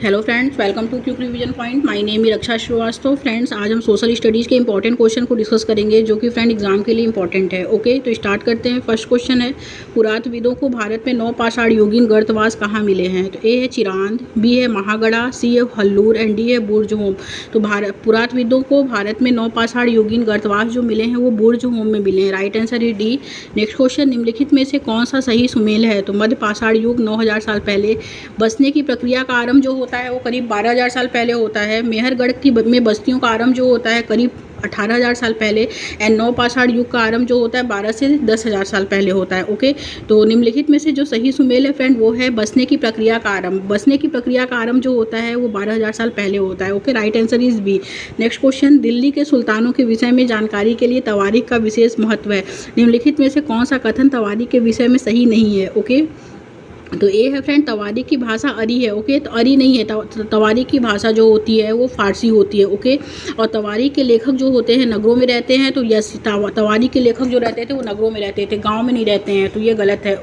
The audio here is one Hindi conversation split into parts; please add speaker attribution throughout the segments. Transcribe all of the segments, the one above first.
Speaker 1: Hello friends, welcome to quick revision point. My name है रक्षा श्रीवास्तव। फ्रेंड्स, आज हम सोशल स्टडीज़ के इंपॉर्टेंट क्वेश्चन को डिस्कस करेंगे जो कि फ्रेंड एग्जाम के लिए इंपॉर्टेंट है। ओके, तो स्टार्ट करते हैं। फर्स्ट क्वेश्चन है, पुरातत्वविदों को भारत में 9 पाषाण युगीन गर्तवास कहाँ मिले हैं? तो ए है चिरांद, बी है महागढ़ा, सी है हल्लूर एंड डी है बुर्जहोम। तो पुरातत्वविदों को भारत में 9 पाषाण युगीन गर्तवास जो मिले हैं वो बुर्जहोम में मिले हैं। राइट आंसर है डी। नेक्स्ट क्वेश्चन, निम्नलिखित में से कौन सा सही सुमेल है? तो मध्य पाषाण युग 9000 साल पहले। बसने की प्रक्रिया का आरंभ जो होता है वो करीब 12000 साल पहले होता है। मेहरगढ़ की में बस्तियों का आरंभ जो होता है करीब 18000 साल पहले। एंड 9 पाषाण युग का आरंभ जो होता है 12 से 10,000 साल पहले होता है। ओके, तो निम्नलिखित में से जो सही सुमेल है फ्रेंड वो है बसने की प्रक्रिया का आरंभ। बसने की प्रक्रिया का आरंभ जो होता है वो 12000 साल पहले होता है। Okay, right answer is B. Next question, Delhi के सुल्तानों के विषय में जानकारी के लिए तवारीख का विशेष महत्व है। निम्नलिखित में से कौन सा कथन तवारीख के विषय में सही नहीं है? ओके, तो ए है फ्रेंड, तवारीख की भाषा अरी है। ओके, तो अरी नहीं है, तवारीख की भाषा जो होती है वो फारसी होती है। ओके, और तवारीख के लेखक जो होते हैं नगरों में रहते हैं। तो यस, तवारीख के लेखक जो रहते थे वो नगरों में रहते थे, गांव में नहीं रहते हैं। तो ये गलत है,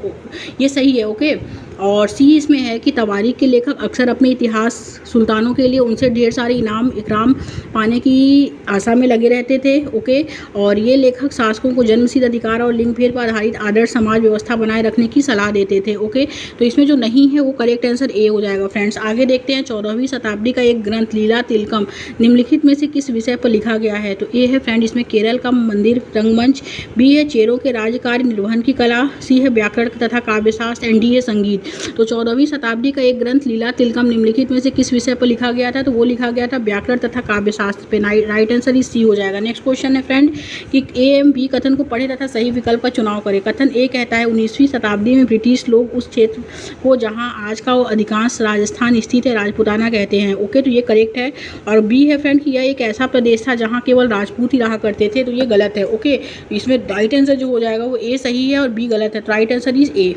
Speaker 1: ये सही है। ओके, और सी इसमें है कि तवारीख के लेखक अक्सर अपने इतिहास सुल्तानों के लिए उनसे ढेर सारे इनाम इकराम पाने की आशा में लगे रहते थे। ओके, और ये लेखक शासकों को जन्मसिद्ध अधिकार और लिंग भेद पर आधारित आदर्श समाज व्यवस्था बनाए रखने की सलाह देते थे। ओके, तो इसमें जो नहीं है वो करेक्ट आंसर ए हो जाएगा। फ्रेंड्स, आगे देखते हैं। 14वीं शताब्दी का एक ग्रंथ लीला तिलकम निम्नलिखित में से किस विषय पर लिखा गया है? तो ए है फ्रेंड, इसमें केरल का मंदिर रंगमंच, बी है चेरों के राज्यकार्य निर्वहन की कला, सी है व्याकरण तथा काव्यशास्त्र एंड डी है संगीत। तो 14वीं शताब्दी का एक ग्रंथ लीला तिलकम निम्नलिखित में से किस विषय पर लिखा गया था? तो वो लिखा गया था व्याकरण तथा काव्यशास्त्र पे। राइट आंसर इस सी हो जाएगा। नेक्स्ट क्वेश्चन है फ्रेंड कि ए एम बी कथन को पढ़े तथा सही विकल्प का चुनाव करें। कथन ए कहता है 19वीं शताब्दी में ब्रिटिश लोग उस क्षेत्र को जहां आज का अधिकांश राजस्थान स्थित है राजपूताना कहते हैं। ओके, तो ये करेक्ट है। और बी है फ्रेंड कि यह एक ऐसा प्रदेश था जहां केवल राजपूत ही रहा करते थे। तो ये गलत है। ओके, इसमें राइट आंसर जो हो जाएगा वो ए सही है और बी गलत है। तो right answer is a.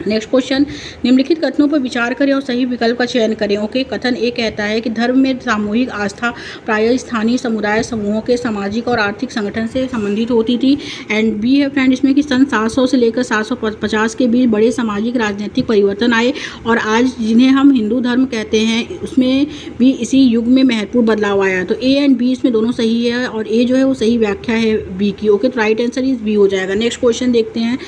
Speaker 1: Next question, निम्नलिखित कथनों पर विचार करें और सही विकल्प का चयन करें। ओके, कथन ए कहता है कि धर्म में सामूहिक आस्था प्रायः स्थानीय समुदाय समूहों के सामाजिक और आर्थिक संगठन से संबंधित होती थी। एंड बी है फ्रेंड इसमें कि सन 700 से लेकर 750 के बीच बड़े सामाजिक राजनीतिक परिवर्तन आए और आज जिन्हें हम हिंदू धर्म कहते हैं उसमें भी इसी युग में महत्वपूर्ण बदलाव आया। तो ए एंड बी इसमें दोनों सही है और ए जो है वो सही व्याख्या है बी की। ओके, तो राइट आंसर इज बी हो जाएगा। नेक्स्ट क्वेश्चन देखते हैं।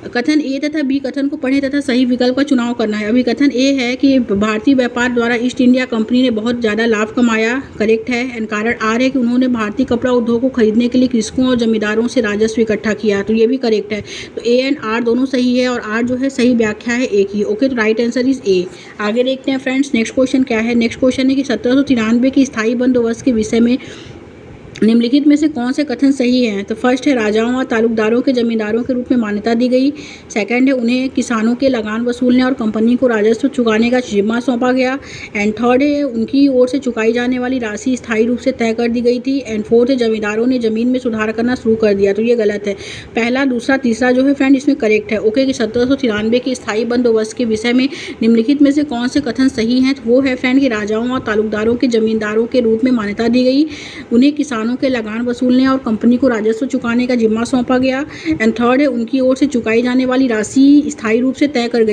Speaker 1: कथन ए तथा बी कथन को पढ़ें तथा सही विकल्प का चुनाव करना है। अभी कथन ए है कि भारतीय व्यापार द्वारा ईस्ट इंडिया कंपनी ने बहुत ज़्यादा लाभ कमाया, करेक्ट है। एंड कारण आर है कि उन्होंने भारतीय कपड़ा उद्योग को खरीदने के लिए कृषकों और जमींदारों से राजस्व इकट्ठा किया। तो ये भी करेक्ट है। तो ए एंड आर दोनों सही है और आर जो है सही व्याख्या है ए की। ओके, तो राइट आंसर इज ए। आगे देखते हैं फ्रेंड्स। नेक्स्ट क्वेश्चन क्या है? नेक्स्ट क्वेश्चन है कि 1793 के स्थायी बंदोबस्त के विषय में निम्नलिखित में से कौन से कथन सही हैं? तो फर्स्ट है राजाओं और तालुकदारों के जमींदारों के रूप में मान्यता दी गई। सेकंड है उन्हें किसानों के लगान वसूलने और कंपनी को राजस्व चुकाने का जिम्मा सौंपा गया। एंड थर्ड है उनकी ओर से चुकाई जाने वाली राशि स्थायी रूप से तय कर दी गई थी। एंड फोर्थ है जमींदारों ने जमीन में सुधार करना शुरू कर दिया। तो ये गलत है। पहला, दूसरा, तीसरा जो है फ्रेंड इसमें करेक्ट है। ओके, कि 1793 के स्थायी बंदोबस्त के विषय में निम्नलिखित में से कौन से कथन सही हैं? तो वो है फ्रेंड कि राजाओं और तालुकदारों के जमींदारों के रूप में मान्यता दी गई, उन्हें किसानों के लगान वसूलने और कंपनी को राजस्व चुकाने का जिम्मा सौंपा गया। एंड थर्ड है उनकी ओर से चुकाई जाने वाली राशि स्थायी रूप से तय कर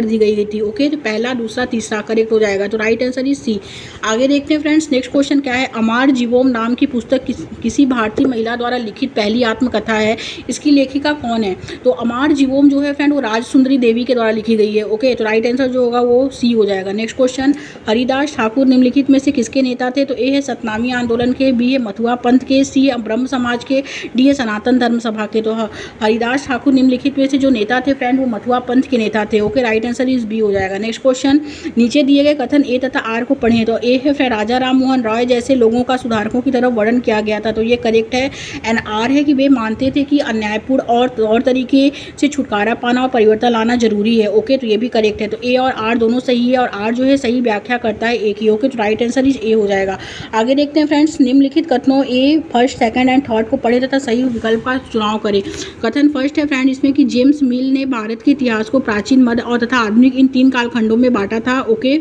Speaker 1: दी गई थी। ओके, तो पहला, दूसरा, तीसरा करेक्ट हो जाएगा। तो राइट आंसर इज सी। आगे देखते हैं फ्रेंड्स। नेक्स्ट क्वेश्चन क्या है? अमार जीवोम नाम की पुस्तक किसी भारतीय महिला द्वारा लिखित पहली आत्मकथा है। इसकी लेखिका कौन है? तो अमार जीवोम जो है फ्रेंड वो राजसुंदरी देवी के द्वारा लिखी गई है। ओके, तो राइट आंसर जो होगा वो सी हो जाएगा। नेक्स्ट क्वेश्चन, हरिदास ठाकुर निम्नलिखित में से किसके नेता थे? तो ए है सतनामी आंदोलन के, बी है मथुआ पंथ के, सी है ब्रह्म समाज के, डी है सनातन धर्म सभा के। तो हरिदास ठाकुर निम्नलिखित में से जो नेता थे फ्रेंड वो मथुआ पंथ के नेता थे। Okay, right answer is B हो जाएगा। नेक्स्ट क्वेश्चन, नीचे दिए गए कथन ए तथा आर को पढ़ें। तो ए है फिर राजा राम मोहन रॉय जैसे लोगों का सुधारकों की तरफ वर्णन किया गया था। तो ये करेक्ट है। एंड आर है कि वे मानते थे कि अन्यायपूर्ण और तौर तरीके से छुटकारा पाना और परिवर्तन लाना जरूरी है। ओके, तो ये भी करेक्ट है। तो ए और आर दोनों सही है और आर जो है सही व्याख्या करता है ए की। ओके, तो राइट आंसर इज ए हो जाएगा। आगे देखते हैं फ्रेंड्स। निम्नलिखित कथनों ए फर्स्ट, सेकंड एंड थर्ड को पढ़े तथा सही विकल्प का चुनाव करें। कथन फर्स्ट है फ्रेंड इसमें कि जेम्स मिल ने भारत के इतिहास को प्राचीन, मध्य और तथा आधुनिक इन 3 कालखंडों में बांटा था। ओके,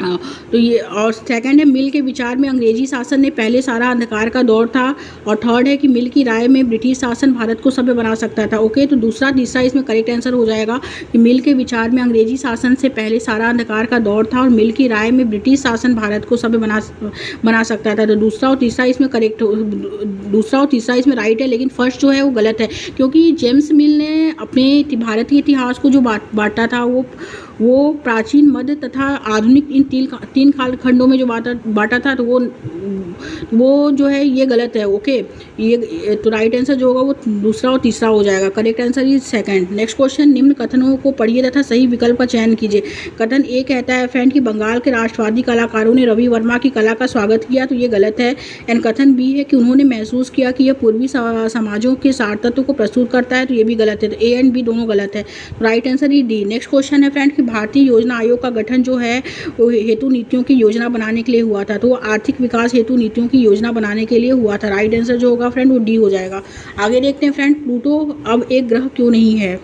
Speaker 1: तो ये और सेकंड है मिल के विचार में अंग्रेजी शासन ने पहले सारा अंधकार का दौर था। और थर्ड है कि मिल की राय में ब्रिटिश शासन भारत को सभ्य बना सकता था। ओके, तो दूसरा तीसरा इसमें करेक्ट आंसर हो जाएगा कि मिल के विचार में अंग्रेजी शासन से पहले सारा अंधकार का दौर था और मिल की राय में ब्रिटिश शासन भारत को सभ्य बना सकता था। तो दूसरा और तीसरा इसमें करेक्ट, दूसरा और तीसरा इसमें राइट है, लेकिन फर्स्ट जो है वो गलत है, क्योंकि जेम्स मिल ने अपने भारतीय इतिहास को जो बांटा था वो प्राचीन, मध्य तथा आधुनिक इन तीन कालखंडों में जो बांटा था, तो वो जो है ये गलत है। ओके, ये तो राइट आंसर जो होगा वो दूसरा और तीसरा हो जाएगा। Correct answer is second. Next question, निम्न कथनों को पढ़िए तथा सही विकल्प का चयन कीजिए। कथन ए कहता है फ्रेंड कि बंगाल के राष्ट्रवादी कलाकारों ने रवि वर्मा की कला का स्वागत किया, तो ये गलत है। एंड कथन बी है कि उन्होंने महसूस किया कि यह पूर्वी समाजों के सार तत्व को प्रस्तुत करता है, तो ये भी गलत है। तो ए एंड बी दोनों गलत है। Right answer is D. Next question है फ्रेंड कि भारतीय योजना आयोग का गठन जो है वो हेतु नीतियों की योजना बनाने के लिए हुआ था, तो वो आर्थिक विकास हेतु नीतियों की योजना बनाने के लिए हुआ था। राइट आंसर जो होगा फ्रेंड वो डी हो जाएगा। आगे देखते हैं फ्रेंड, प्लूटो अब एक ग्रह क्यों नहीं है?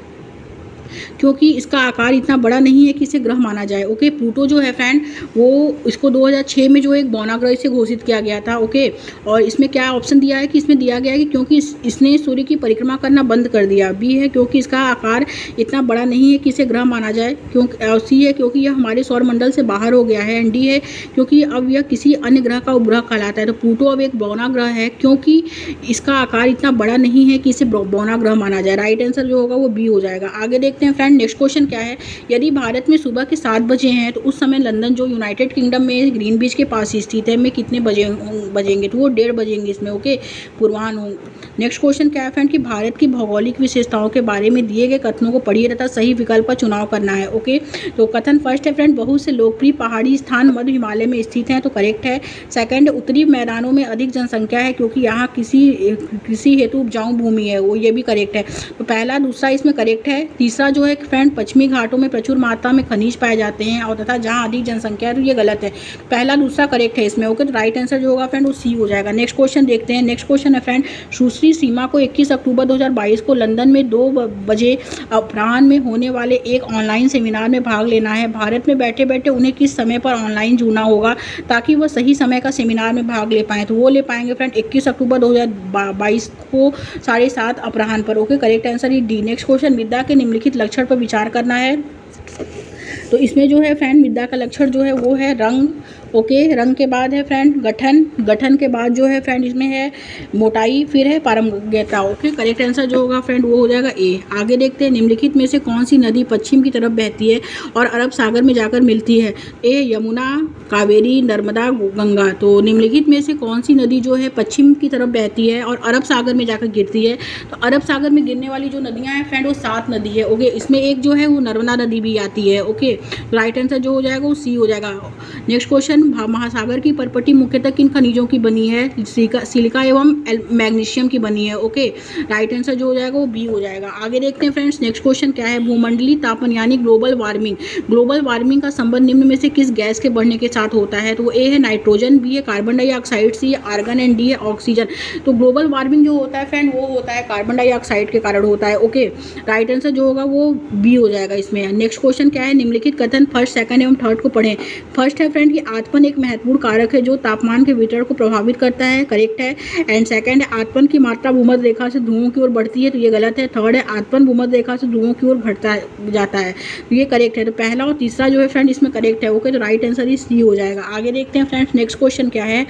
Speaker 1: क्योंकि इसका आकार इतना बड़ा नहीं है कि इसे ग्रह माना जाए। ओके, प्लूटो जो है फ्रेंड वो इसको 2006 में जो एक बौना ग्रह से घोषित किया गया था। ओके, और इसमें क्या ऑप्शन दिया है कि इसमें दिया गया है कि क्योंकि इसने सूर्य की परिक्रमा करना बंद कर दिया। बी है क्योंकि इसका आकार इतना बड़ा नहीं है कि इसे ग्रह माना जाए। क्योंकि सी है क्योंकि यह हमारे सौर मंडल से बाहर हो गया है। एंड डी है क्योंकि अब यह किसी अन्य ग्रह का उपग्रह कहलाता है। तो प्लूटो अब एक बौना ग्रह है क्योंकि इसका आकार इतना बड़ा नहीं है कि इसे बौना ग्रह माना जाए। राइट आंसर जो होगा वो बी हो जाएगा। आगे देखते हैं फ्रेंड, नेक्स्ट क्वेश्चन क्या है, यदि भारत में सुबह के 7 बजे हैं तो उस समय लंदन जो यूनाइटेड किंगडम में ग्रीनविच के पास स्थित है में कितने बजेंगे? तो वो 1:30 बजेंगे इसमें। ओके, पूर्वाह्न। नेक्स्ट क्वेश्चन क्या है फ्रेंड कि भारत की भौगोलिक विशेषताओं के बारे में दिए गए कथनों को पढ़िए तथा सही विकल्प का चुनाव करना है। ओके, तो कथन फर्स्ट है फ्रेंड, बहुत से लोकप्रिय पहाड़ी स्थान मध्य हिमालय में स्थित हैं, तो करेक्ट है। सेकंड, उत्तरी मैदानों में अधिक जनसंख्या है क्योंकि यहाँ कृषि हेतु उपजाऊ भूमि है, वो ये भी करेक्ट है। तो पहला दूसरा इसमें करेक्ट है। तीसरा जो है फ्रेंड, पश्चिमी घाटों में प्रचुर मात्रा में खनिज पाए जाते हैं और तथा जहाँ अधिक जनसंख्या है, तो ये गलत है। पहला दूसरा करेक्ट है इसमें। ओके, तो राइट आंसर जो होगा फ्रेंड वो सी हो जाएगा। नेक्स्ट क्वेश्चन देखते हैं। नेक्स्ट क्वेश्चन है फ्रेंड, सुश्री सीमा को 21 अक्टूबर 2022 को लंदन में 2 बजे अपराह्न में होने वाले एक ऑनलाइन सेमिनार में भाग लेना है। भारत में बैठे बैठे उन्हें किस समय पर ऑनलाइन जुड़ना होगा ताकि वह सही समय का सेमिनार में भाग ले पाएँ? तो वो ले पाएंगे फ्रेंड 21 अक्टूबर 2022 को 7:30 अपराह्न पर। ओके, करेक्ट आंसर ही डी। नेक्स्ट क्वेश्चन, मृदा के निम्नलिखित लक्षण पर विचार करना है। तो इसमें जो है फ्रेंड मृदा का लक्षण जो है वो है रंग। ओके, रंग के बाद है फ्रेंड गठन, गठन के बाद जो है फ्रेंड इसमें है मोटाई, फिर है पारंगम्यता। ओके, करेक्ट आंसर जो होगा फ्रेंड वो हो जाएगा ए। आगे देखते हैं, निम्नलिखित में से कौन सी नदी पश्चिम की तरफ बहती है और अरब सागर में जाकर मिलती है? ए यमुना, कावेरी, नर्मदा, गंगा। तो निम्नलिखित में से कौन सी नदी जो है पश्चिम की तरफ बहती है और अरब सागर में जाकर गिरती है? तो अरब सागर में गिरने वाली जो नदियाँ हैं फ्रेंड वो 7 नदी है। ओके, इसमें एक जो है वो नर्मदा नदी भी आती है। ओके, राइट आंसर जो हो जाएगा वो सी हो जाएगा। नेक्स्ट क्वेश्चन, महासागर की परपटी मुख्यतः किन खनिजों की बनी है? सिलिका एवं मैग्नीशियम की बनी है। ओके, राइट आंसर जो हो जाएगा वो बी हो जाएगा। आगे देखते हैं फ्रेंड्स, नेक्स्ट क्वेश्चन क्या है, भूमंडलीय तापन यानी ग्लोबल वार्मिंग। ग्लोबल वार्मिंग का संबंध निम्न में से किस गैस के बढ़ने के साथ होता है? तो ए है नाइट्रोजन, बी है कार्बन डाइऑक्साइड, सी है आर्गन एंड डी है ऑक्सीजन। तो ग्लोबल वार्मिंग जो होता है फ्रेंड वो होता है कार्बन डाइऑक्साइड के कारण होता है। ओके, राइट आंसर जो होगा वो बी हो जाएगा इसमें। नेक्स्ट क्वेश्चन क्या है, निम्नलिखित कथन फर्स्ट, सेकंड एवं थर्ड को पढ़ें। फर्स्ट है फ्रेंड कि आत्मन एक महत्वपूर्ण कारक है जो तापमान के वितरण को प्रभावित करता है, करेक्ट है। एंड सेकंड है आत्मन की मात्रा भूमध्य रेखा से ध्रुवों की ओर बढ़ती है, तो ये गलत है। थर्ड है आत्मन भूमध्य रेखा से ध्रुवों की ओर घटता जाता है, तो ये करेक्ट है। तो पहला और तीसरा जो है फ्रेंड इसमें करेक्ट है। ओके, तो राइट आंसर ही सी हो जाएगा। आगे देखते हैं फ्रेंड्स, नेक्स्ट क्वेश्चन क्या है,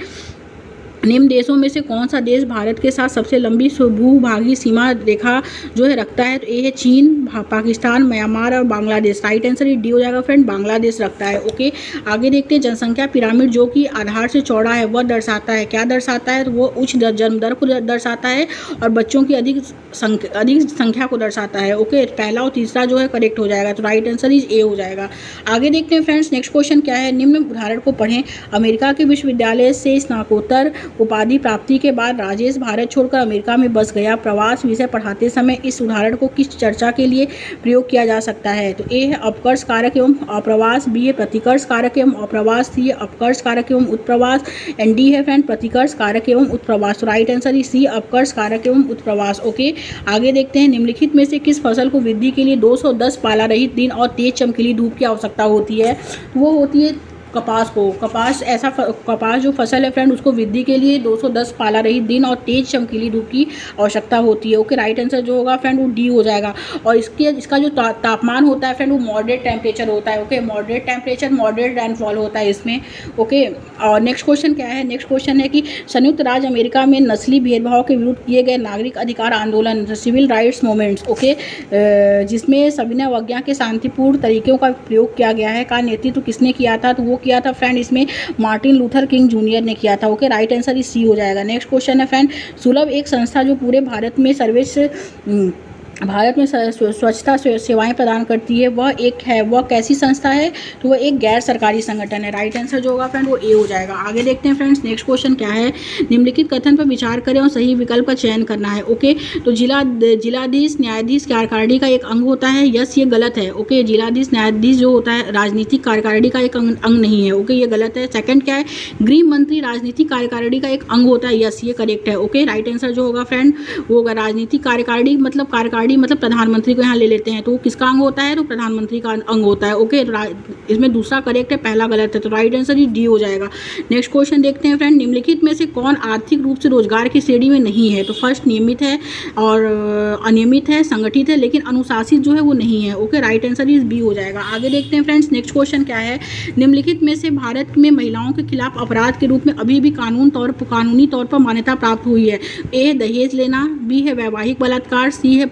Speaker 1: निम्न देशों में से कौन सा देश भारत के साथ सबसे लंबी भूभागीय सीमा रेखा जो है रखता है? तो ए है चीन, पाकिस्तान, म्यांमार और बांग्लादेश। राइट आंसर ये डी हो जाएगा फ्रेंड, बांग्लादेश रखता है। ओके, आगे देखते हैं, जनसंख्या पिरामिड जो कि आधार से चौड़ा है वह दर्शाता है, क्या दर्शाता है? तो वो उच्च जन्म दर को दर्शाता है और बच्चों की अधिक संख्या को दर्शाता है। ओके, पहला और तीसरा जो है करेक्ट हो जाएगा, तो राइट आंसर इज ए हो जाएगा। आगे देखते हैं फ्रेंड्स, नेक्स्ट क्वेश्चन क्या है, निम्न उदाहरण को पढ़ें। अमेरिका के विश्वविद्यालय से स्नातकोत्तर उपाधि प्राप्ति के बाद राजेश भारत छोड़कर अमेरिका में बस गया। प्रवास विषय पढ़ाते समय इस उदाहरण को किस चर्चा के लिए प्रयोग किया जा सकता है? तो ए है अपकर्ष कारक एवं अप्रवास, बी है प्रतिकर्ष कारक एवं अप्रवास, सी है अपकर्ष कारक एवं उत्प्रवास, एंड डी है फ्रेंड प्रतिकर्ष कारक एवं उत्प्रवास। तो राइट आंसर इज सी, अपकर्ष कारक एवं उत्प्रवास। ओके, आगे देखते हैं, निम्नलिखित में से किस फसल को वृद्धि के लिए 210 पाला रहित दिन और तेज चमकीली धूप की आवश्यकता होती है? वो होती है कपास को। कपास जो फसल है फ्रेंड, उसको वृद्धि के लिए 210 पाला रहित दिन और तेज चमकीली धूप की आवश्यकता होती है। ओके, राइट आंसर जो होगा फ्रेंड वो डी हो जाएगा। और इसका जो तापमान होता है फ्रेंड वो मॉडरेट टेम्परेचर होता है। Okay, moderate temperature, moderate rainfall होता है इसमें। ओके, और नेक्स्ट क्वेश्चन क्या है? नेक्स्ट क्वेश्चन है कि संयुक्त राज्य अमेरिका में नस्ली भेदभाव के विरुद्ध किए गए नागरिक अधिकार आंदोलन, सिविल राइट्स मूवमेंट्स, ओके, जिसमें सविनय अवज्ञा के शांतिपूर्ण तरीकों का प्रयोग किया गया है, का नेतृत्व किसने किया था? तो वो किया था फ्रेंड इसमें मार्टिन लूथर किंग जूनियर ने किया था। ओके, राइट आंसर इस सी हो जाएगा। नेक्स्ट क्वेश्चन है फ्रेंड, सुलभ एक संस्था जो पूरे भारत में स्वच्छता सेवाएं प्रदान करती है, वह कैसी संस्था है? तो वह एक गैर सरकारी संगठन है। राइट आंसर जो होगा फ्रेंड वो ए हो जाएगा। आगे देखते हैं फ्रेंड्स, नेक्स्ट क्वेश्चन क्या है? निम्नलिखित कथन पर विचार करें और सही विकल्प का चयन करना है। ओके, तो जिलाधीश न्यायाधीश कार्यकारिणी का एक अंग होता है। यस, ये गलत है। ओके, जिलाधीश न्यायाधीश जो होता है राजनीतिक कार्यकारिणी का एक अंग नहीं है। ओके, ये गलत है। सेकंड क्या है? गृह मंत्री राजनीतिक कार्यकारिणी का एक अंग होता है। यस, ये करेक्ट है। ओके, राइट आंसर जो होगा फ्रेंड वो होगा राजनीतिक कार्यकारिणी मतलब प्रधानमंत्री को यहाँ ले लेते हैं, तो वो किसका अंग होता है? तो प्रधानमंत्री का अंग होता है। ओके, इसमें दूसरा करेक्ट है, पहला गलत है, तो राइट आंसर ही डी हो जाएगा। नेक्स्ट क्वेश्चन देखते हैं फ्रेंड, निम्नलिखित में से कौन आर्थिक रूप से रोजगार की श्रेणी में नहीं है? तो फर्स्ट नियमित है और अनियमित है, संगठित है, लेकिन अनुशासित जो है वो नहीं है। Okay, right answer is B हो जाएगा। आगे देखते हैं फ्रेंड्स, नेक्स्ट क्वेश्चन क्या है? निम्नलिखित में से भारत में महिलाओं के खिलाफ अपराध के रूप में अभी भी कानूनी तौर पर मान्यता प्राप्त हुई है। ए, दहेज लेना, बी है वैवाहिक बलात्कार, सी है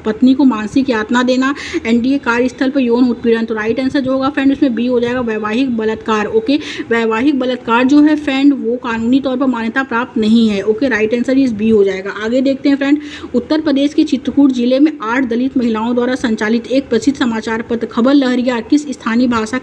Speaker 1: पत्नी को मानसिक यातना देना, एनडीए कार्यस्थल पर यौन उत्पीड़न। तो राइट आंसर जो होगा फ्रेंड उसमें बी हो जाएगा, वैवाहिक बलात्कार। ओके, वैवाहिक बलात्कार जो है फ्रेंड वो कानूनी तौर पर मान्यता प्राप्त नहीं है। ओके, राइट आंसर इस बी हो जाएगा। आगे देखते हैं फ्रेंड, उत्तर प्रदेश के चित्रकूट जिले में 8 दलित महिलाओं द्वारा संचालित एक प्रसिद्ध समाचार पत्र खबर लहरिया किस स्थानीय भाषा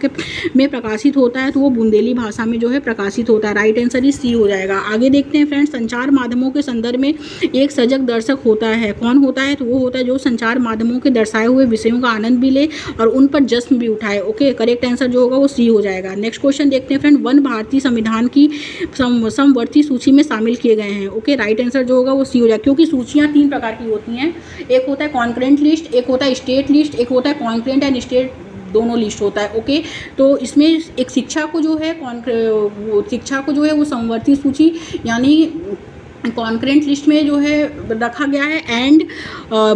Speaker 1: में प्रकाशित होता है? तो वो बुंदेली भाषा में जो है प्रकाशित होता है। राइट आंसर इस सी हो जाएगा। आगे देखते हैं फ्रेंड, संचार माध्यमों के संदर्भ में एक सजग दर्शक होता है। कौन होता है? तो वो होता है जो संचार माध्यमों के दर्शाए हुए विषयों का आनंद भी ले और उन पर जश्न भी उठाए। ओके, करेक्ट आंसर जो होगा वो सी हो जाएगा। नेक्स्ट क्वेश्चन देखते हैं फ्रेंड, वन भारतीय संविधान की समवर्ती सूची में शामिल किए गए हैं। ओके, राइट आंसर जो होगा वो सी हो जाएगा, क्योंकि सूचियां 3 प्रकार की होती हैं। एक होता है कॉन्करेंट लिस्ट, एक होता है स्टेट लिस्ट, एक होता है कॉन्करेंट एंड स्टेट दोनों लिस्ट होता है। ओके, तो इसमें एक शिक्षा को जो है वो समवर्ती सूची यानी कॉन्करेंट लिस्ट में जो है रखा गया है, एंड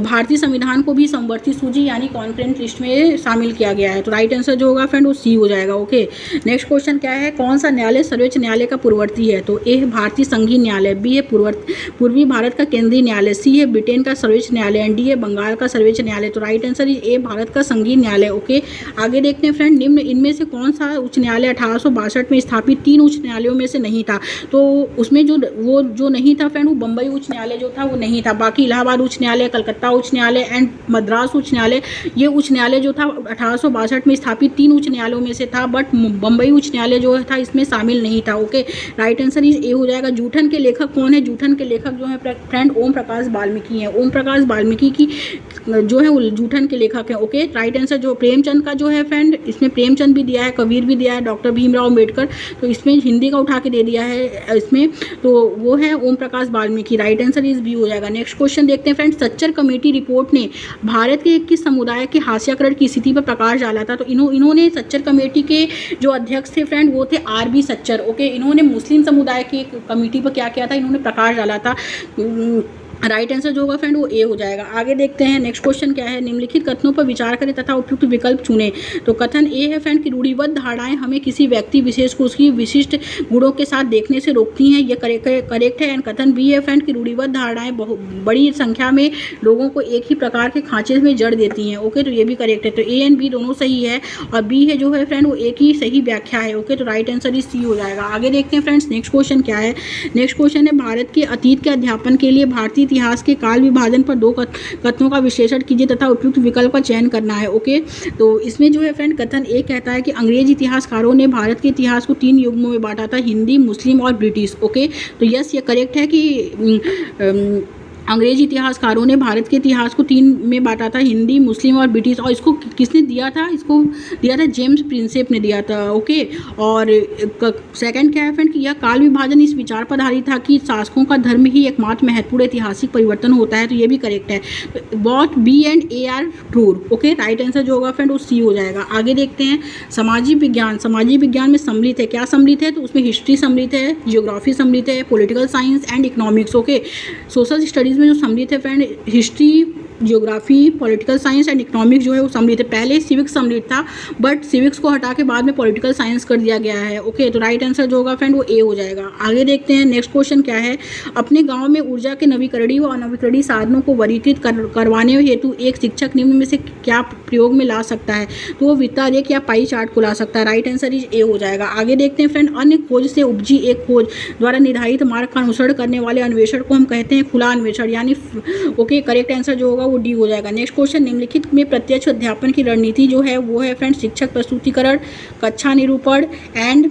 Speaker 1: भारतीय संविधान को भी समवर्ती सूची यानी कॉन्करेंट लिस्ट में शामिल किया गया है। तो राइट आंसर जो होगा फ्रेंड वो सी हो जाएगा। ओके, नेक्स्ट क्वेश्चन क्या है? कौन सा न्यायालय सर्वोच्च न्यायालय का पूर्ववर्ती है? तो ए है भारतीय संघीय न्यायालय, बी है पूर्वी भारत का केंद्रीय न्यायालय, सी है ब्रिटेन का सर्वोच्च न्यायालय, एंड डी है बंगाल का सर्वोच्च न्यायालय। तो राइट आंसर ए भारत का संघीय न्यायालय। ओके, आगे देखते हैं फ्रेंड, निम्न इनमें से कौन सा उच्च न्यायालय 1862 में स्थापित 3 उच्च न्यायालयों में से नहीं था? तो उसमें जो नहीं था फ्रेंड वो बम्बई उच्च न्यायालय जो था वो नहीं था। बाकी इलाहाबाद उच्च न्यायालय, कलकत्ता उच्च न्यायालय एंड मद्रास उच्च न्यायालय, ये उच्च न्यायालय जो था 1862 में स्थापित 3 उच्च न्यायालयों में से था, बट बम्बई उच्च न्यायालय जो था इसमें शामिल नहीं था। ओके, राइट आंसर ए हो जाएगा। जूठन के लेखक कौन है? जूठन के लेखक जो है फ्रेंड ओम प्रकाश वाल्मीकि हैं। ओम प्रकाश वाल्मीकि की जो है वो जूठन के लेखक है। ओके, राइट आंसर जो प्रेमचंद का जो है फ्रेंड इसमें प्रेमचंद भी दिया है, कबीर भी दिया है, डॉक्टर भीमराव अम्बेडकर, तो इसमें हिंदी का उठा के दे दिया है इसमें, तो वो है ओम प्रकाश वाल्मीकि। राइट आंसर इस बी हो जाएगा। नेक्स्ट क्वेश्चन देखते हैं फ्रेंड, सच्चर कमेटी रिपोर्ट ने भारत के किस समुदाय के हास्याकरण की स्थिति पर प्रकाश डाला था? तो इन्होंने सच्चर कमेटी के जो अध्यक्ष थे फ्रेंड वो थे आर.बी. सच्चर। ओके, इन्होंने मुस्लिम समुदाय की कमेटी पर क्या किया था? इन्होंने प्रकाश डाला था। राइट आंसर जो होगा फ्रेंड वो ए हो जाएगा। आगे देखते हैं नेक्स्ट क्वेश्चन क्या है? निम्नलिखित कथनों पर विचार करें तथा उपयुक्त विकल्प चुनें। तो कथन ए है फ्रेंड कि रूढ़िबद्ध धारणाएं हमें किसी व्यक्ति विशेष को उसकी विशिष्ट गुणों के साथ देखने से रोकती हैं, ये करेक्ट है। एंड कथन बी है फ्रेंड कि रूढ़िबद्ध धारणाएं बड़ी संख्या में लोगों को एक ही प्रकार के खांचे में जड़ देती हैं। ओके, तो ये भी करेक्ट है। तो ए एंड बी दोनों सही है और बी है जो है फ्रेंड वो एक ही सही व्याख्या है। ओके, तो राइट आंसर इस सी हो जाएगा। आगे देखते हैं फ्रेंड्स नेक्स्ट क्वेश्चन क्या है? नेक्स्ट क्वेश्चन है भारत के अतीत के अध्यापन के लिए भारतीय इतिहास के काल विभाजन पर 2 कथनों का विश्लेषण कीजिए तथा उपयुक्त विकल्प का चयन करना है। ओके, तो इसमें जो है फ्रेंड कथन ए कहता है कि अंग्रेज इतिहासकारों ने भारत के इतिहास को 3 युगों में बांटा था, हिंदी, मुस्लिम और ब्रिटिश। ओके, तो यस ये करेक्ट है कि अंग्रेज इतिहासकारों ने भारत के इतिहास को 3 में बांटा था, हिंदी, मुस्लिम और ब्रिटिश। और इसको किसने दिया था? इसको दिया था जेम्स प्रिंसेप ने दिया था। ओके, और सेकंड क्या है फ्रेंड कि यह काल विभाजन इस विचार पर आधारित था कि शासकों का धर्म ही एकमात्र महत्वपूर्ण ऐतिहासिक परिवर्तन होता है, तो ये भी करेक्ट है। Both B and A are true. Okay, right answer जो होगा फ्रेंड वो सी हो जाएगा। आगे देखते हैं सामाजिक विज्ञान। सामाजिक विज्ञान में सम्मिलित है, क्या सम्मिलित है? तो उसमें हिस्ट्री सम्मिलित है, जियोग्राफी सम्मिलित है, political science and economics. Okay, social studies में जो सम्मिलित है friend history, geography, political science and economics जो है वो सम्मिलित है। पहले सिविक्स सम्मिलित था, बट सिविक्स को हटा के बाद में पॉलिटिकल साइंस कर दिया गया है। ओके, तो राइट आंसर जो होगा फ्रेंड वो ए हो जाएगा। आगे देखते हैं नेक्स्ट क्वेश्चन क्या है। अपने गांव में ऊर्जा के नवीकरणीय व अनवीकरणीय साधनों को वर्गीकृत करवाने हेतु एक शिक्षक निम्न में से क्या प्रयोग में ला सकता है? तो वो वित्तारेख या पाई चार्ट को ला सकता है। राइट आंसर इज ए हो जाएगा। आगे देखते हैं फ्रेंड अन्य खोज से उपजी एक खोज द्वारा निर्धारित मार्ग का अनुसरण करने वाले अन्वेषण को हम कहते हैं खुला अन्वेषण, यानी ओके, करेक्ट आंसर जो होगा वो डी हो जाएगा। नेक्स्ट क्वेश्चन, निम्नलिखित में प्रत्यक्ष अध्यापन की रणनीति जो है वो है फ्रेंड शिक्षक प्रस्तुतिकरण, कक्षा निरूपण एंड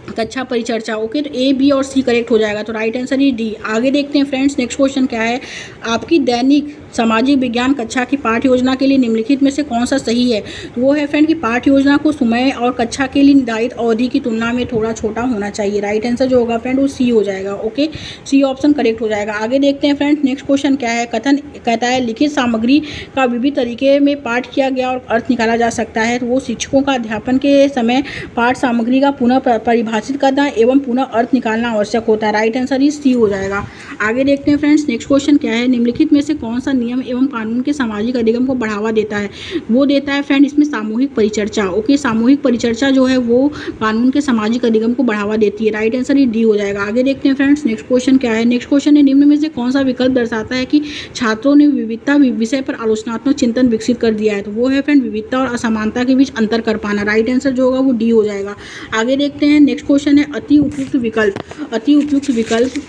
Speaker 1: कक्षा परिचर्चा। ओके, तो ए, बी और सी करेक्ट हो जाएगा, तो राइट आंसर इज डी। आगे देखते हैं फ्रेंड्स नेक्स्ट क्वेश्चन क्या है। आपकी दैनिक सामाजिक विज्ञान कक्षा की पाठ्य योजना के लिए निम्नलिखित में से कौन सा सही है? तो वो है फ्रेंड कि पाठ्य योजना को समय और कक्षा के लिए निर्धारित अवधि की तुलना में थोड़ा छोटा होना चाहिए। राइट आंसर जो होगा फ्रेंड वो सी हो जाएगा। ओके, सी ऑप्शन करेक्ट हो जाएगा। आगे देखते हैं फ्रेंड नेक्स्ट क्वेश्चन क्या है। कथन कहता है लिखित सामग्री का विविध तरीके में पाठ किया गया और अर्थ निकाला जा सकता है। तो वो शिक्षकों का अध्यापन के समय पाठ सामग्री का पुनः परिभाषित करना एवं पुनः अर्थ निकालना आवश्यक होता है। राइट आंसर इज सी हो जाएगा। आगे देखते हैं फ्रेंड्स नेक्स्ट क्वेश्चन क्या है। निम्नलिखित में से कौन सा नियम एवं कानून के सामाजिक अधिगम को बढ़ावा देता है? वो देता है फ्रेंड इसमें सामूहिक परिचर्चा। ओके, सामूहिक परिचर्चा जो है वो कानून के सामाजिक अधिगम को बढ़ावा देती है। राइट आंसर ही डी हो जाएगा। आगे देखते हैं फ्रेंड्स नेक्स्ट क्वेश्चन क्या है। नेक्स्ट क्वेश्चन है निम्न में से कौन सा विकल्प दर्शाता है कि छात्रों ने विविधता विषय पर आलोचनात्मक चिंतन विकसित कर दिया है? तो वो है फ्रेंड विविधता और असमानता के बीच अंतर कर पाना। राइट आंसर जो होगा वो डी हो जाएगा। आगे देखते हैं नेक्स्ट क्वेश्चन है अति उपयुक्त विकल्प। अति उपयुक्त विकल्प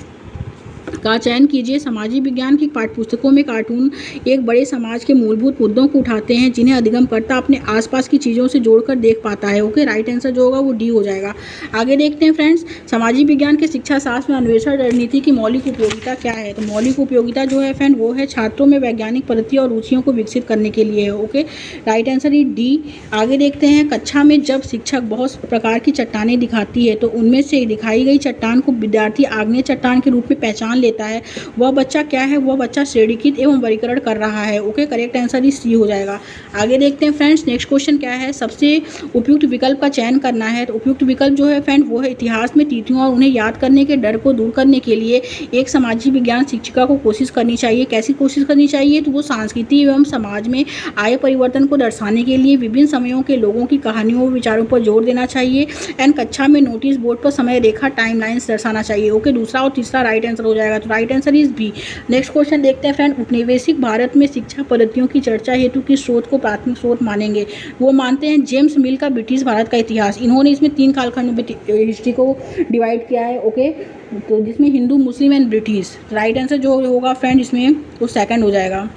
Speaker 1: का चयन कीजिए। सामाजिक विज्ञान की पाठ्यपुस्तकों में कार्टून एक बड़े समाज के मूलभूत मुद्दों को उठाते हैं जिन्हें अधिगमकर्ता अपने आसपास की चीज़ों से जोड़कर देख पाता है। ओके, राइट आंसर जो होगा वो डी हो जाएगा। आगे देखते हैं फ्रेंड्स सामाजिक विज्ञान के शिक्षा शास्त्र में अन्वेषण रणनीति की मौलिक उपयोगिता क्या है? तो मौलिक उपयोगिता जो है फ्रेंड वो है छात्रों में वैज्ञानिक पद्धति और रुचियों को विकसित करने के लिए है। Okay, right answer is D. आगे देखते हैं कक्षा में जब शिक्षक बहुत प्रकार की चट्टानें दिखाती है तो उनमें से दिखाई गई चट्टान को विद्यार्थी आग्नेय चट्टान के रूप में पहचान लेता है, वह बच्चा क्या है? वह बच्चा श्रेणीकृत एवं वर्गीकरण कर रहा है। Okay, correct answer is C हो जाएगा। आगे देखते हैं फ्रेंड्स नेक्स्ट क्वेश्चन क्या है। सबसे उपयुक्त विकल्प का चयन करना है। तो उपयुक्त विकल्प जो है फ्रेंड वो है इतिहास में तिथियों और उन्हें याद करने के डर को दूर करने के लिए एक सामाजिक विज्ञान शिक्षिका को कोशिश करनी चाहिए। कैसी कोशिश करनी चाहिए? तो वो संस्कृति एवं समाज में आए परिवर्तन को दर्शाने के लिए विभिन्न समयों के लोगों की कहानियों व विचारों पर जोर देना चाहिए एंड कक्षा में नोटिस बोर्ड पर समय रेखा टाइमलाइंस दर्शाना चाहिए। ओके, दूसरा और तीसरा राइट आंसर हो जाएगा, तो right answer is B. Next question देखते हैं फ्रेंड उपनिवेशिक भारत में शिक्षा पद्धतियों की चर्चा हेतु किस स्रोत को प्राथमिक स्रोत मानेंगे? वो मानते हैं जेम्स मिल का ब्रिटिश भारत का इतिहास। इन्होंने इसमें 3 कालखंड में हिस्ट्री को डिवाइड किया है। ओके, तो जिसमें Hindu, Muslim and British. Right answer जो होगा फ्रेंड इसमें वो सेकंड हो जाएगा।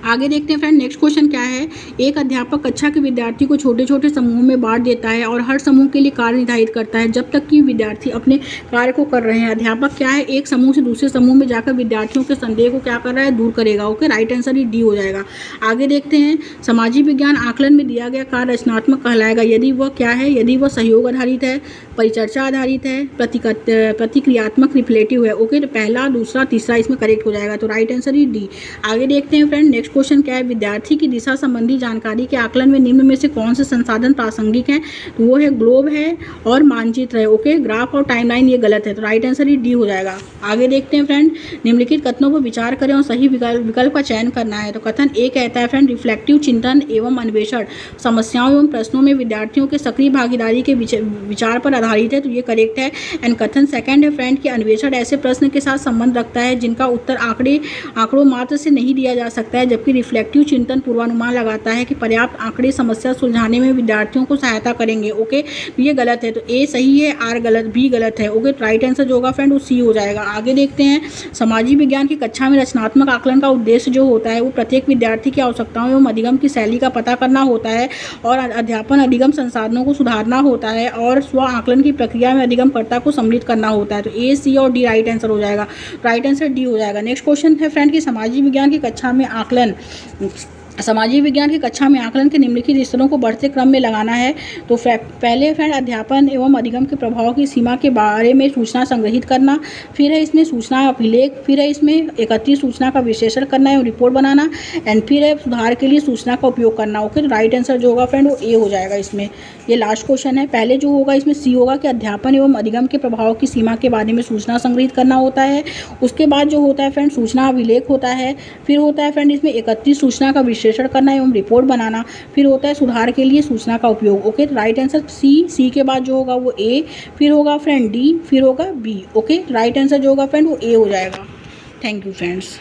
Speaker 1: आगे देखते हैं फ्रेंड नेक्स्ट क्वेश्चन क्या है। एक अध्यापक कक्षा के विद्यार्थी को छोटे छोटे समूहों में बांट देता है और हर समूह के लिए कार्य निर्धारित करता है जब तक कि विद्यार्थी अपने कार्य को कर रहे हैं। अध्यापक क्या है? एक समूह से दूसरे समूह में जाकर विद्यार्थियों के संदेह को क्या कर रहा है? दूर करेगा। ओके, राइट आंसर ही डी हो जाएगा। आगे देखते हैं सामाजिक विज्ञान आकलन में दिया गया कार्य रचनात्मक कहलाएगा यदि वह क्या है? यदि वह सहयोग आधारित है, परिचर्चा आधारित है, प्रतिक्रियात्मक रिफ्लेटिव है। ओके, तो पहला, दूसरा, तीसरा इसमें करेक्ट हो जाएगा, तो राइट आंसर ही डी। आगे देखते हैं फ्रेंड नेक्स्ट क्वेश्चन क्या है। विद्यार्थी की दिशा संबंधी जानकारी के आकलन में निम्न में से कौन से संसाधन प्रासंगिक हैं? तो वो है ग्लोब है और मानचित्र है। ओके, ग्राफ और टाइमलाइन ये गलत है, तो राइट आंसर ही डी हो जाएगा। आगे देखते हैं फ्रेंड निम्नलिखित कथनों पर विचार करें और सही विकल्प का चयन करना है। तो कथन ए कहता है फ्रेंड रिफ्लेक्टिव चिंतन एवं अन्वेषण समस्याओं एवं प्रश्नों में विद्यार्थियों के सक्रिय भागीदारी के विचार पर आधारित है, तो ये करेक्ट है। एंड कथन सेकंड है फ्रेंड कि अन्वेषण ऐसे प्रश्न के साथ संबंध रखता है जिनका उत्तर आंकड़ों मात्र से नहीं दिया जा सकता है, जबकि जबकि रिफ्लेक्टिव चिंतन पूर्वानुमान लगाता है कि पर्याप्त आंकड़े समस्या सुलझाने में विद्यार्थियों को सहायता करेंगे। ओके, तो ये गलत है, तो ए सही है, आर गलत, बी गलत है। ओके, तो राइट आंसर जो होगा फ्रेंड वो सी हो जाएगा। आगे देखते हैं, सामाजिक विज्ञान की कक्षा में रचनात्मक आकलन का उद्देश्य जो होता है वो प्रत्येक विद्यार्थी की आवश्यकताओं एवं अधिगम की शैली का पता करना होता है और अध्यापन अधिगम संसाधनों को सुधारना होता है और स्व आकलन की प्रक्रिया में अधिगमकर्ता को सम्मिलित करना होता है। तो ए, सी और डी राइट आंसर हो जाएगा। राइट आंसर डी हो जाएगा। नेक्स्ट क्वेश्चन है फ्रेंड कि सामाजिक विज्ञान की कक्षा में आकलन के निम्नलिखित स्तरों को बढ़ते क्रम में लगाना है। तो पहले फ्रेंड अध्यापन एवं अधिगम के प्रभाव की सीमा के बारे में सूचना संग्रहित करना, फिर है इसमें सूचना अभिलेख, फिर है इसमें एकत्रित सूचना का विश्लेषण करना एवं रिपोर्ट बनाना, एंड फिर है सुधार के लिए सूचना का उपयोग करना। ओके, तो राइट आंसर जो होगा फ्रेंड वो ए हो जाएगा। इसमें ये लास्ट क्वेश्चन है। पहले जो होगा इसमें सी होगा कि अध्यापन एवं अधिगम के प्रभाव की सीमा के बारे में सूचना संग्रहित करना होता है। उसके बाद जो होता है फ्रेंड सूचना अभिलेख होता है, फिर होता है फ्रेंड इसमें एकत्रित सूचना का विश्लेषण करना एवं रिपोर्ट बनाना, फिर होता है सुधार के लिए सूचना का उपयोग। ओके, तो राइट आंसर सी के बाद जो होगा वो ए, फिर होगा फ्रेंड डी, फिर होगा बी। ओके, राइट आंसर जो होगा फ्रेंड वो ए हो जाएगा। Thank you friends.